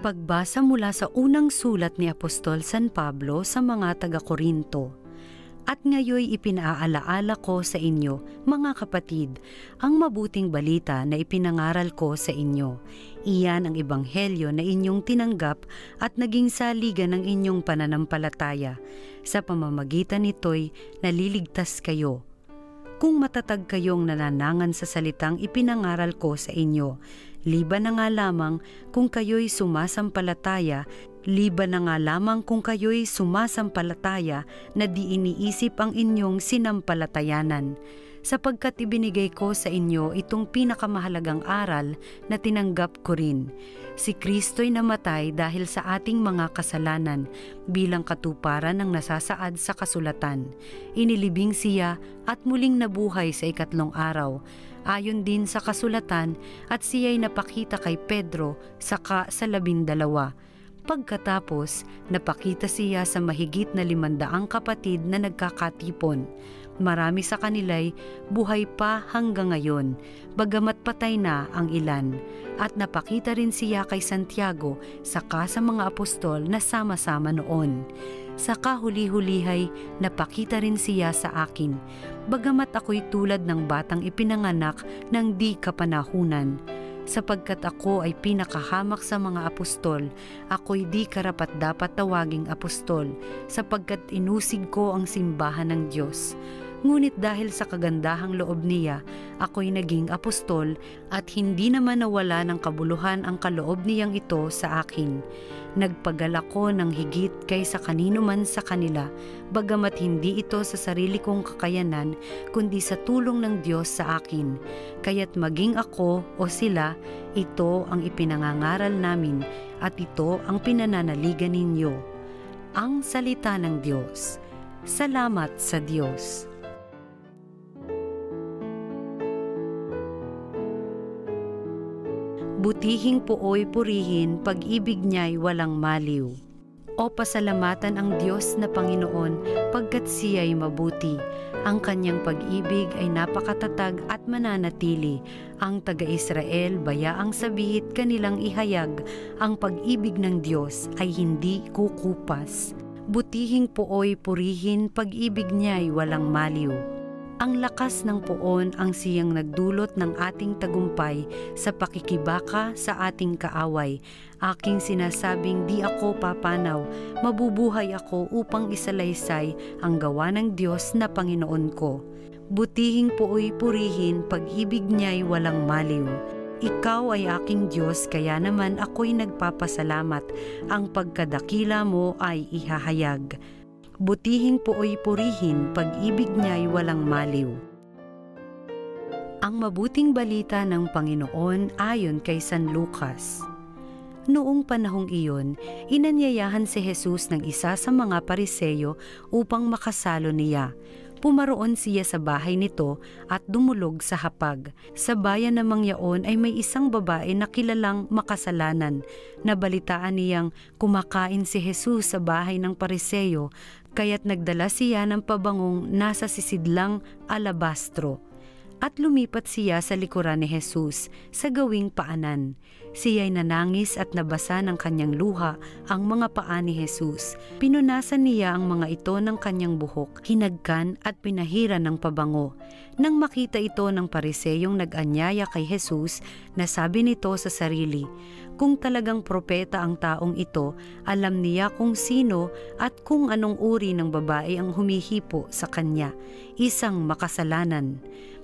Pagbasa mula sa unang sulat ni Apostol San Pablo sa mga taga-Korinto. At ngayoy ipinaalaala ko sa inyo, mga kapatid, ang mabuting balita na ipinangaral ko sa inyo. Iyan ang ebanghelyo na inyong tinanggap at naging saligan ng inyong pananampalataya. Sa pamamagitan nito'y naliligtas kayo. Kung matatag kayong nananangan sa salitang ipinangaral ko sa inyo, liban na nga lamang kung kayo'y sumasampalataya na di iniisip ang inyong sinampalatayanan. Sapagkat ibinigay ko sa inyo itong pinakamahalagang aral na tinanggap ko rin. Si Kristo'y namatay dahil sa ating mga kasalanan bilang katuparan ng nasasaad sa kasulatan. Inilibing siya at muling nabuhay sa ikatlong araw, ayon din sa kasulatan, at siya'y napakita kay Pedro saka sa 12. Pagkatapos, napakita siya sa mahigit na 500 kapatid na nagkakatipon. Marami sa kanila'y buhay pa hanggang ngayon, bagamat patay na ang ilan. At napakita rin siya kay Santiago saka sa mga apostol na sama-sama noon. Sa kahuli-hulihay, napakita rin siya sa akin, bagamat ako'y tulad ng batang ipinanganak ng di kapanahunan. Sapagkat ako ay pinakahamak sa mga apostol, ako'y di karapat-dapat tawaging apostol, sapagkat inusig ko ang simbahan ng Diyos. Ngunit dahil sa kagandahang loob niya, ako'y naging apostol at hindi naman nawala ng kabuluhan ang kaloob niyang ito sa akin. Nagpagal ako ng higit kaysa kanino man sa kanila, bagamat hindi ito sa sarili kong kakayanan, kundi sa tulong ng Diyos sa akin. Kaya't maging ako o sila, ito ang ipinangangaral namin at ito ang pinananaligan ninyo. Ang salita ng Diyos. Salamat sa Diyos. Butihing puoy purihin, pag-ibig niya'y walang maliw. O pasalamatan ang Diyos na Panginoon, pagkat siya'y mabuti. Ang kanyang pag-ibig ay napakatatag at mananatili. Ang taga-Israel bayaang sabihit kanilang ihayag, ang pag-ibig ng Diyos ay hindi kukupas. Butihing puoy purihin, pag-ibig niya'y walang maliw. Ang lakas ng poon ang siyang nagdulot ng ating tagumpay sa pakikibaka sa ating kaaway. Aking sinasabing di ako papanaw, mabubuhay ako upang isalaysay ang gawa ng Diyos na Panginoon ko. Butihing puoy purihin, pag-ibig niya'y walang maliw. Ikaw ay aking Diyos, kaya naman ako'y nagpapasalamat. Ang pagkadakila mo ay ihahayag. Butihing puoy purihin, pag-ibig niya'y walang maliw. Ang mabuting balita ng Panginoon ayon kay San Lucas. Noong panahong iyon, inanyayahan si Jesus ng isa sa mga Pariseyo upang makasalo niya. Pumaroon siya sa bahay nito at dumulog sa hapag. Sa bayan namang yaon ay may isang babae na kilalang makasalanan. Nabalitaan niyang kumakain si Jesus sa bahay ng Pariseyo, kaya't nagdala siya ng pabangong nasa sisidlang alabastro. At lumipat siya sa likuran ni Jesus sa gawing paanan. Siya'y nanangis at nabasa ng kanyang luha ang mga paa ni Jesus. Pinunasan niya ang mga ito ng kanyang buhok, hinagkan at pinahiran ng pabango. Nang makita ito ng Pariseyong nag-anyaya kay Jesus, nasabi nito sa sarili, kung talagang propeta ang taong ito, alam niya kung sino at kung anong uri ng babae ang humihipo sa kanya, isang makasalanan.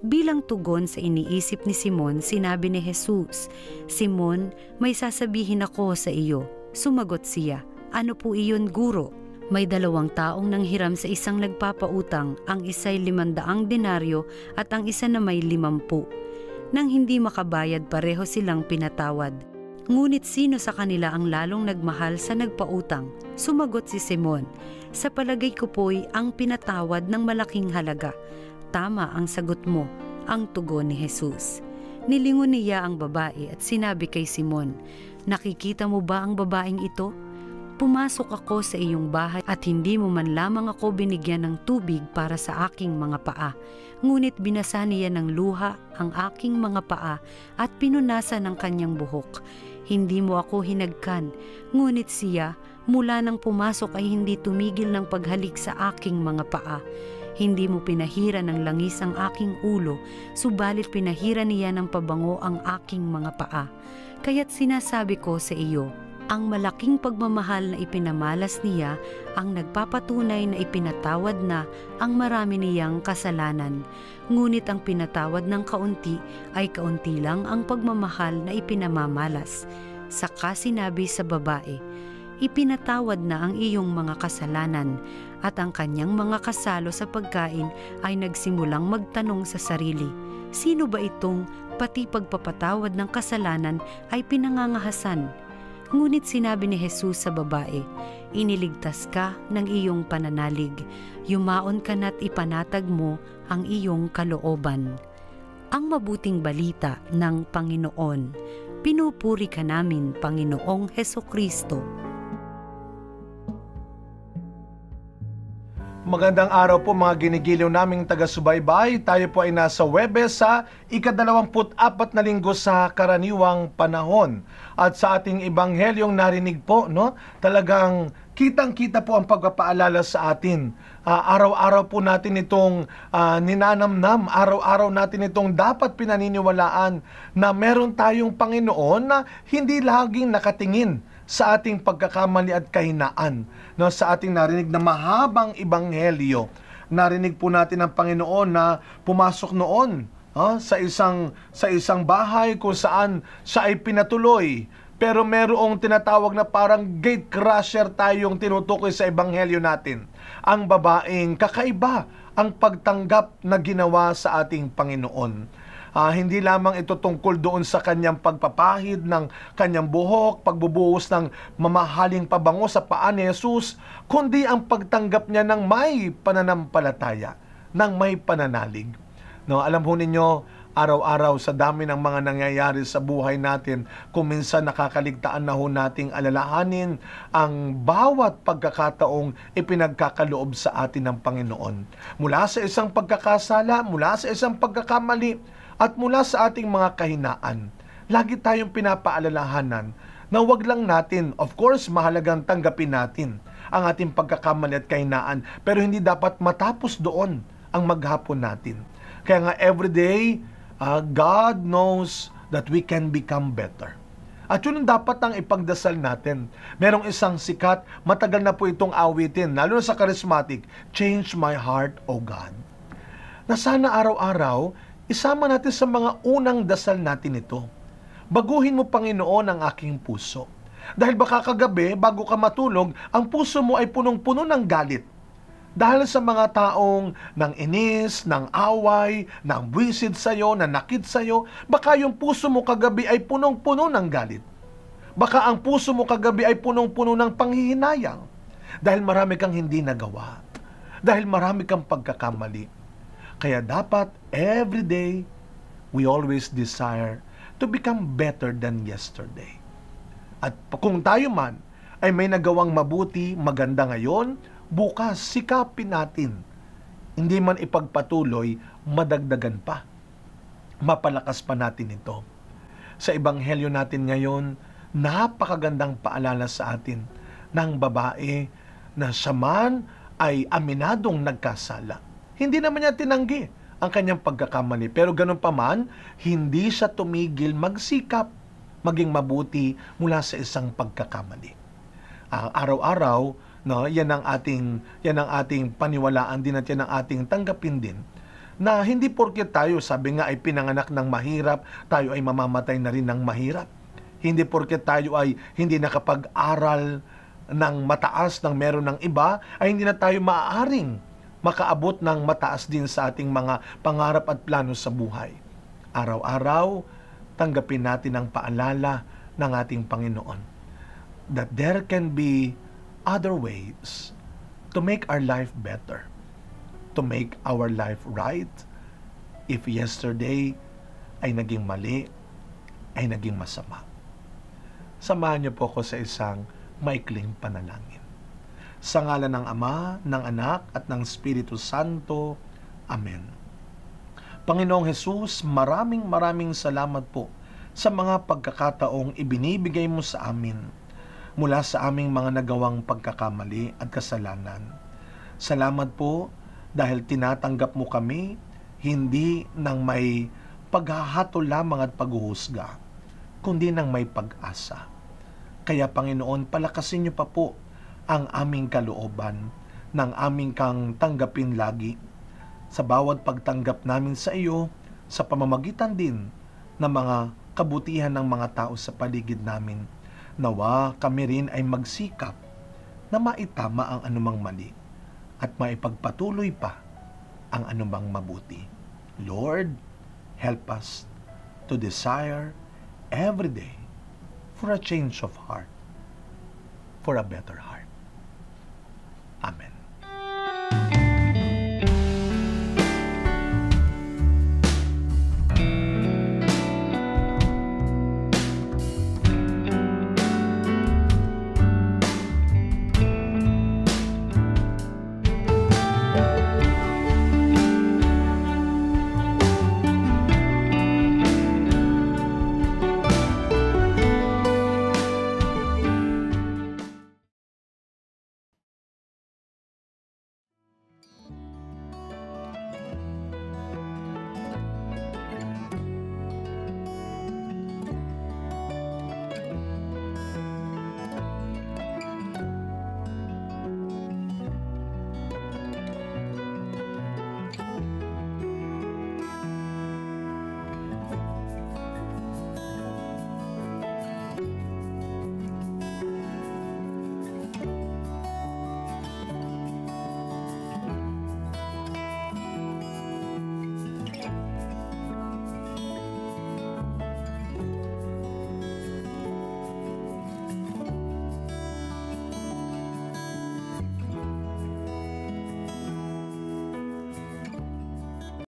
Bilang tugon sa iniisip ni Simon, sinabi ni Jesus, Simon, may sasabihin ako sa iyo. Sumagot siya, ano po iyon, Guro? May 2 taong nanghiram sa isang nagpapautang, ang isa'y 500 denaryo at ang isa na may 50. Nang hindi makabayad, pareho silang pinatawad. Ngunit sino sa kanila ang lalong nagmahal sa nagpautang? Sumagot si Simon, sa palagay ko po'y ang pinatawad ng malaking halaga. Tama ang sagot mo, ang tugon ni Jesus. Nilingon niya ang babae at sinabi kay Simon, nakikita mo ba ang babaeng ito? Pumasok ako sa iyong bahay at hindi mo man lamang ako binigyan ng tubig para sa aking mga paa. Ngunit binasa niya ng luha ang aking mga paa at pinunasan ng kanyang buhok. Hindi mo ako hinagkan, ngunit siya mula nang pumasok ay hindi tumigil ng paghalik sa aking mga paa. Hindi mo pinahira ng langis ang aking ulo, subalit pinahira niya ng pabango ang aking mga paa. Kaya't sinasabi ko sa iyo, ang malaking pagmamahal na ipinamalas niya ang nagpapatunay na ipinatawad na ang marami niyang kasalanan. Ngunit ang pinatawad ng kaunti ay kaunti lang ang pagmamahal na ipinamamalas. Saka sinabi sa babae, ipinatawad na ang iyong mga kasalanan, at ang kanyang mga kasalo sa pagkain ay nagsimulang magtanong sa sarili, sino ba itong pati pagpapatawad ng kasalanan ay pinangangahasan? Ngunit sinabi ni Jesus sa babae, iniligtas ka ng iyong pananalig, yumaon ka na't ipanatag mo ang iyong kalooban. Ang mabuting balita ng Panginoon. Pinupuri ka namin, Panginoong Hesukristo. Magandang araw po mga ginigiliw naming taga-subaybay. Tayo po ay nasa Huwebes sa ika-24 na linggo sa karaniwang panahon. At sa ating ebanghelyong narinig po, talagang kitang-kita po ang pagpapaalala sa atin. Araw-araw po natin itong ninanamnam, araw-araw natin itong dapat pinaniniwalaan na meron tayong Panginoon na hindi laging nakatingin sa ating pagkakamali at kahinaan. Sa ating narinig na mahabang ebanghelyo, narinig po natin ang Panginoon na pumasok noon sa isang bahay kung saan siya ay pinatuloy. Pero merong tinatawag na parang gate crusher tayong tinutukoy sa ebanghelyo natin. Ang babaeng kakaiba ang pagtanggap na ginawa sa ating Panginoon. Hindi lamang ito tungkol doon sa kanyang pagpapahid ng kanyang buhok, pagbubuhos ng mamahaling pabango sa paa ni Jesus, kundi ang pagtanggap niya ng may pananampalataya, ng may pananalig. Alam ho ninyo, araw-araw sa dami ng mga nangyayari sa buhay natin, kung minsan nakakaligtaan na ho nating alalahanin ang bawat pagkakataong ipinagkakaloob sa atin ng Panginoon. Mula sa isang pagkakasala, mula sa isang pagkakamali, at mula sa ating mga kahinaan, lagi tayong pinapaalalahanan na wag lang natin, of course, mahalagang tanggapin natin ang ating pagkakamali at kahinaan, pero hindi dapat matapos doon ang maghapon natin. Kaya nga everyday, God knows that we can become better. At yun ang dapat ang ipagdasal natin. Merong isang sikat, matagal na po itong awitin, lalo na sa charismatic, Change my heart, O God. Na sana araw-araw, isama natin sa mga unang dasal natin ito. Baguhin mo, Panginoon, ang aking puso. Dahil baka kagabi, bago ka matulog, ang puso mo ay punong-puno ng galit. Dahil sa mga taong nang inis, nang away, nang buwisid sa'yo, nanakit sa'yo, baka yung puso mo kagabi ay punong-puno ng galit. Baka ang puso mo kagabi ay punong-puno ng panghihinayang. Dahil marami kang hindi nagawa. Dahil marami kang pagkakamali. Kaya dapat, every day, we always desire to become better than yesterday. At kung tayo man ay may nagawang mabuti, maganda ngayon, bukas sikapin natin. Hindi man ipagpatuloy, madagdagan pa. Mapalakas pa natin ito. Sa ebanghelyo natin ngayon, napakagandang paalala sa atin ng babae na siya man ay aminadong nagkasala. Hindi naman niya tinanggi ang kanyang pagkakamali. Pero ganun pa man, hindi siya tumigil magsikap, maging mabuti mula sa isang pagkakamali. Araw-araw, yan ang ating paniwalaan din at yan ang ating tanggapin din. Na hindi porket tayo, sabi nga, ay pinanganak ng mahirap, tayo ay mamamatay na rin ng mahirap. Hindi porket tayo ay hindi nakapag-aral ng mataas ng meron ng iba, ay hindi na tayo maaaring makaabot ng mataas din sa ating mga pangarap at plano sa buhay. Araw-araw, tanggapin natin ang paalala ng ating Panginoon that there can be other ways to make our life better, to make our life right. If yesterday ay naging mali, ay naging masama. Samahan niyo po ako sa isang maikling panalangin. Sa ngalan ng Ama, ng Anak, at ng Espiritu Santo. Amen. Panginoong Jesus, maraming salamat po sa mga pagkakataong ibinibigay mo sa amin mula sa aming mga nagawang pagkakamali at kasalanan. Salamat po dahil tinatanggap mo kami hindi ng may paghahatol lamang at paghuhusga, kundi ng may pag-asa. Kaya Panginoon, palakasin niyo pa po ang aming kalooban ng aming kang tanggapin lagi sa bawat pagtanggap namin sa iyo sa pamamagitan din ng mga kabutihan ng mga tao sa paligid namin. Nawa kami rin ay magsikap na maitama ang anumang mali at maipagpatuloy pa ang anumang mabuti. Lord, help us to desire every day for a change of heart, for a better heart.